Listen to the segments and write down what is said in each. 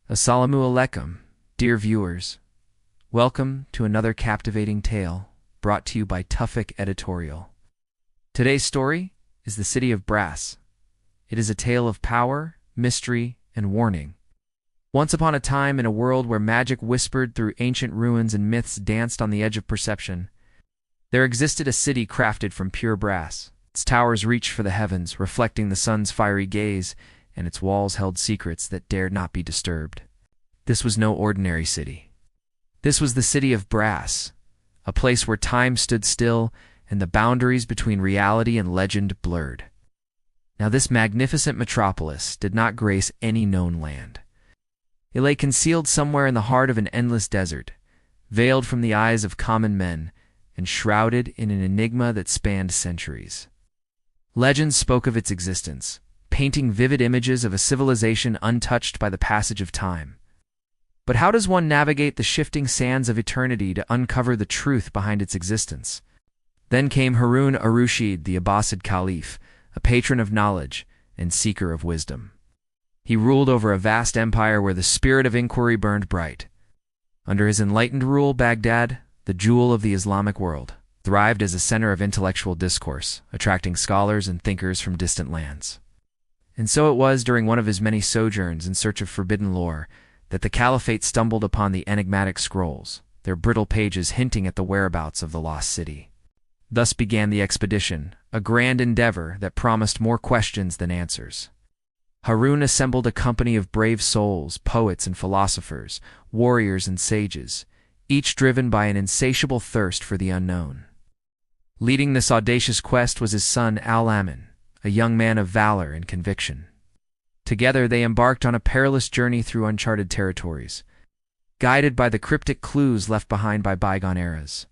Assalamu alaikum, dear viewers. Welcome to another captivating tale brought to you by Toufik Editorial. Today's story is the City of Brass. It is a tale of power, mystery, and warning. Once upon a time, in a world where magic whispered through ancient ruins and myths danced on the edge of perception, there existed a city crafted from pure brass. Its towers reached for the heavens, reflecting the sun's fiery gaze, and its walls held secrets that dared not be disturbed. This was no ordinary city. This was the City of Brass, a place where time stood still and the boundaries between reality and legend blurred. Now, this magnificent metropolis did not grace any known land. It lay concealed somewhere in the heart of an endless desert, veiled from the eyes of common men, and shrouded in an enigma that spanned centuries. Legends spoke of its existence, painting vivid images of a civilization untouched by the passage of time. But how does one navigate the shifting sands of eternity to uncover the truth behind its existence? Then came Harun al-Rashid, the Abbasid Caliph, a patron of knowledge and seeker of wisdom. He ruled over a vast empire where the spirit of inquiry burned bright. Under his enlightened rule, Baghdad, the jewel of the Islamic world, thrived as a center of intellectual discourse, attracting scholars and thinkers from distant lands. And so it was during one of his many sojourns in search of forbidden lore that the caliphate stumbled upon the enigmatic scrolls, their brittle pages hinting at the whereabouts of the lost city. Thus began the expedition, a grand endeavor that promised more questions than answers. Harun assembled a company of brave souls, poets and philosophers, warriors and sages, each driven by an insatiable thirst for the unknown. Leading this audacious quest was his son Al-Amin, a young man of valor and conviction. Together they embarked on a perilous journey through uncharted territories, guided by the cryptic clues left behind by bygone eras.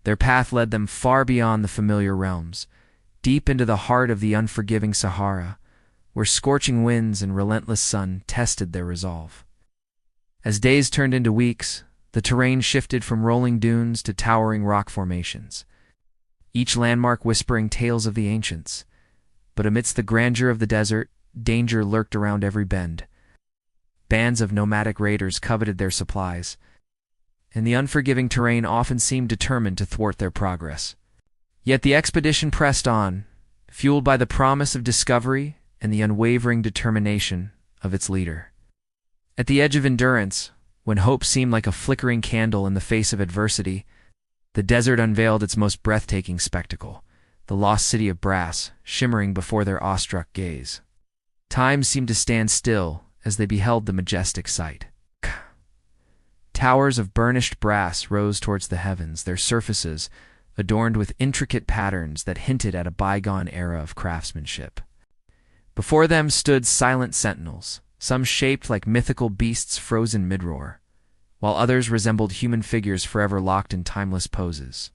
Their path led them far beyond the familiar realms, deep into the heart of the unforgiving Sahara, where scorching winds and relentless sun tested their resolve. As days turned into weeks, the terrain shifted from rolling dunes to towering rock formations, each landmark whispering tales of the ancients. But amidst the grandeur of the desert, danger lurked around every bend. Bands of nomadic raiders coveted their supplies, and the unforgiving terrain often seemed determined to thwart their progress. Yet the expedition pressed on, fueled by the promise of discovery and the unwavering determination of its leader. At the edge of endurance, when hope seemed like a flickering candle in the face of adversity, the desert unveiled its most breathtaking spectacle, the lost City of Brass, shimmering before their awestruck gaze. Time seemed to stand still as they beheld the majestic sight. Towers of burnished brass rose towards the heavens, their surfaces adorned with intricate patterns that hinted at a bygone era of craftsmanship. Before them stood silent sentinels, some shaped like mythical beasts frozen mid-roar, while others resembled human figures forever locked in timeless poses.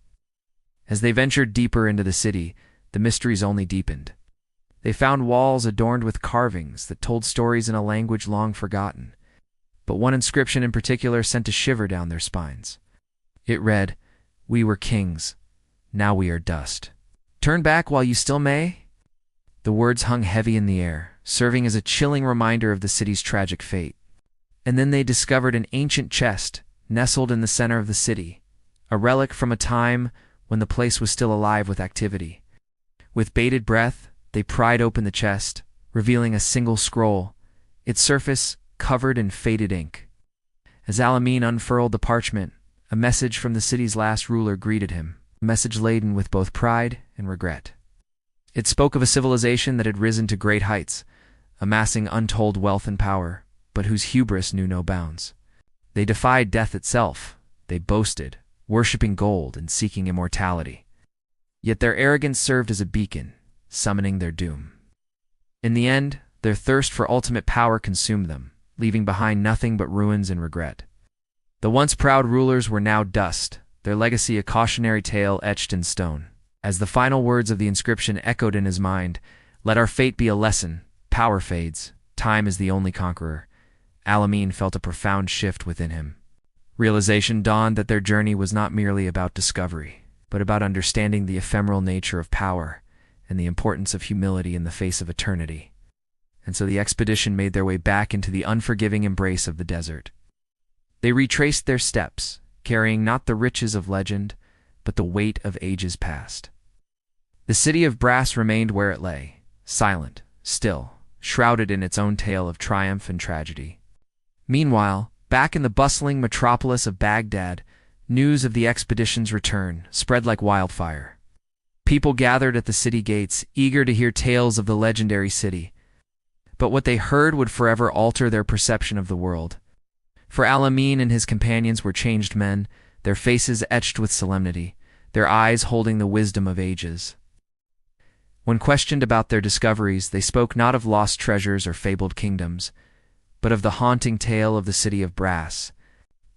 As they ventured deeper into the city, the mysteries only deepened. They found walls adorned with carvings that told stories in a language long forgotten, but one inscription in particular sent a shiver down their spines. It read, "We were kings, now we are dust. Turn back while you still may?" The words hung heavy in the air, serving as a chilling reminder of the city's tragic fate. And then they discovered an ancient chest nestled in the center of the city, a relic from a time when the place was still alive with activity. With bated breath, they pried open the chest, revealing a single scroll, its surface covered in faded ink. As Al-Amin unfurled the parchment, a message from the city's last ruler greeted him, a message laden with both pride and regret. It spoke of a civilization that had risen to great heights, amassing untold wealth and power, but whose hubris knew no bounds. They defied death itself, they boasted, worshipping gold and seeking immortality. Yet their arrogance served as a beacon, summoning their doom. In the end, their thirst for ultimate power consumed them, leaving behind nothing but ruins and regret. The once proud rulers were now dust, their legacy a cautionary tale etched in stone. As the final words of the inscription echoed in his mind, "Let our fate be a lesson, power fades, time is the only conqueror," Al-Amin felt a profound shift within him. Realization dawned that their journey was not merely about discovery, but about understanding the ephemeral nature of power and the importance of humility in the face of eternity. And so the expedition made their way back into the unforgiving embrace of the desert. They retraced their steps, carrying not the riches of legend, but the weight of ages past. The city of brass remained where it lay, silent, still, shrouded in its own tale of triumph and tragedy. Meanwhile, back in the bustling metropolis of Baghdad, news of the expedition's return spread like wildfire. People gathered at the city gates, eager to hear tales of the legendary city. But what they heard would forever alter their perception of the world. For Al-Amin and his companions were changed men, their faces etched with solemnity, their eyes holding the wisdom of ages. When questioned about their discoveries, they spoke not of lost treasures or fabled kingdoms, but of the haunting tale of the city of brass.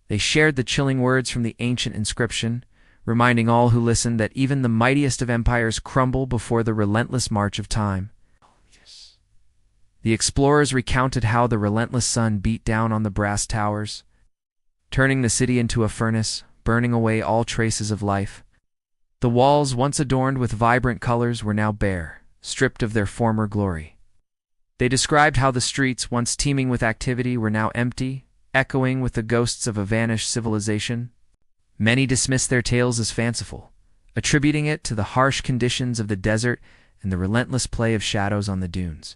They shared the chilling words from the ancient inscription, reminding all who listened that even the mightiest of empires crumble before the relentless march of time. The explorers recounted how the relentless sun beat down on the brass towers, turning the city into a furnace, burning away all traces of life. The walls, once adorned with vibrant colors, were now bare, stripped of their former glory. They described how the streets, once teeming with activity, were now empty, echoing with the ghosts of a vanished civilization. Many dismissed their tales as fanciful, attributing it to the harsh conditions of the desert and the relentless play of shadows on the dunes.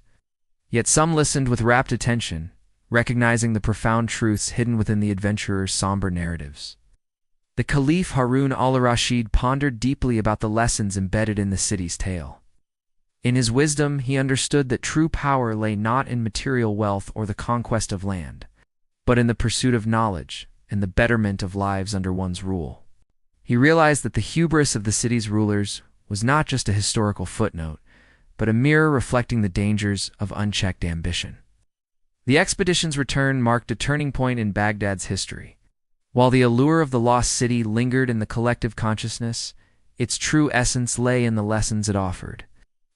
Yet some listened with rapt attention, recognizing the profound truths hidden within the adventurers' somber narratives. The Caliph Harun al-Rashid pondered deeply about the lessons embedded in the city's tale. In his wisdom, he understood that true power lay not in material wealth or the conquest of land, but in the pursuit of knowledge and the betterment of lives under one's rule. He realized that the hubris of the city's rulers was not just a historical footnote, but a mirror reflecting the dangers of unchecked ambition. The expedition's return marked a turning point in Baghdad's history. While the allure of the lost city lingered in the collective consciousness, its true essence lay in the lessons it offered.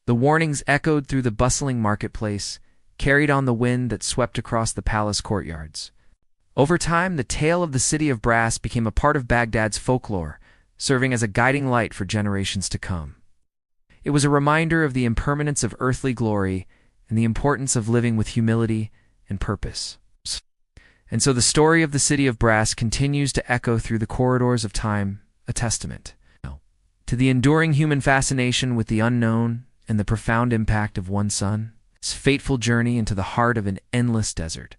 The warnings echoed through the bustling marketplace, carried on the wind that swept across the palace courtyards. Over time, the tale of the city of brass became a part of Baghdad's folklore, serving as a guiding light for generations to come. It was a reminder of the impermanence of earthly glory and the importance of living with humility and purpose. And so the story of the city of brass continues to echo through the corridors of time, a testament to the enduring human fascination with the unknown and the profound impact of one sun's fateful journey into the heart of an endless desert.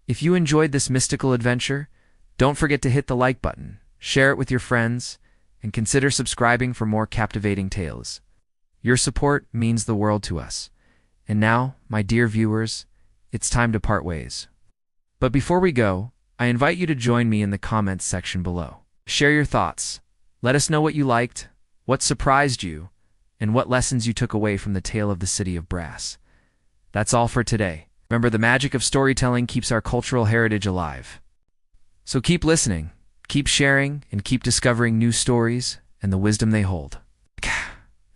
If you enjoyed this mystical adventure, don't forget to hit the like button, share it with your friends, and consider subscribing for more captivating tales. Your support means the world to us. And now, my dear viewers, it's time to part ways. But before we go, I invite you to join me in the comments section below. Share your thoughts. Let us know what you liked, what surprised you, and what lessons you took away from the tale of the city of brass. That's all for today. Remember, the magic of storytelling keeps our cultural heritage alive. So keep listening, keep sharing, and keep discovering new stories and the wisdom they hold.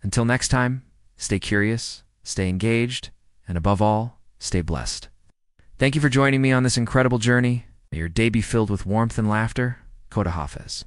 Until next time, stay curious, stay engaged, and above all, stay blessed. Thank you for joining me on this incredible journey. May your day be filled with warmth and laughter. Khoda Hafez.